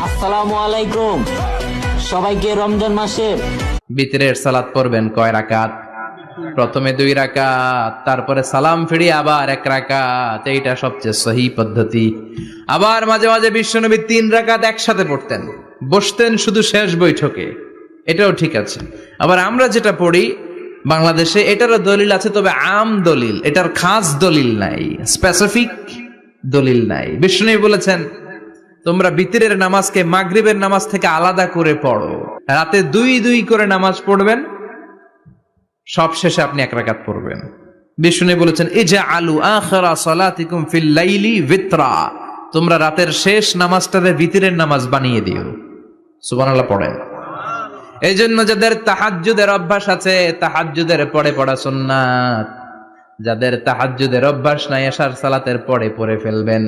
আসসালামু আলাইকুম, সবাইকে রমজান মাসের বিতরের সালাত পড়বেন কয় রাকাত? প্রথমে 2 রাকাত, তারপরে সালাম ফিরিয়ে আবার 1 রাকাত। এইটা সবচেয়ে সহি পদ্ধতি। আবার মাঝে মাঝে বিশ্বনবী 3 রাকাত একসাথে পড়তেন, বসতেন শুধু শেষ বৈঠকে, এটাও ঠিক আছে। আবার আমরা যেটা পড়ি বাংলাদেশে, এটারও দলিল আছে, তবে আম দলিল, এটার খাস দলিল নাই, স্পেসিফিক দলিল নাই। বিশ্বনবী বলেছেন তোমরা বিতরের নামাজকে মাগরিবের নামাজ থেকে আলাদা করে পড়ো, রাতে 2 করে নামাজ পড়বেন, সব শেষে আপনি 1 রাকাত পড়বেন। বিষ্ণু বলেছেন ইজআলু আখিরা সালাতিকুম ফিল লাইলি বিতরা, তোমরা রাতের শেষ নামাজটাকে বিতরের নামাজ বানিয়ে দিও। সুবহানাল্লাহ পড়েন। এই জন্য যাদের তাহাজ্জুদের অভ্যাস আছে, তাহাজ্জুদের পরে পড়া সুন্নাত। যাদের তাহাজ্জুদের অভ্যাস নাই, এশার সালাতের পরে পড়ে ফেলবেন।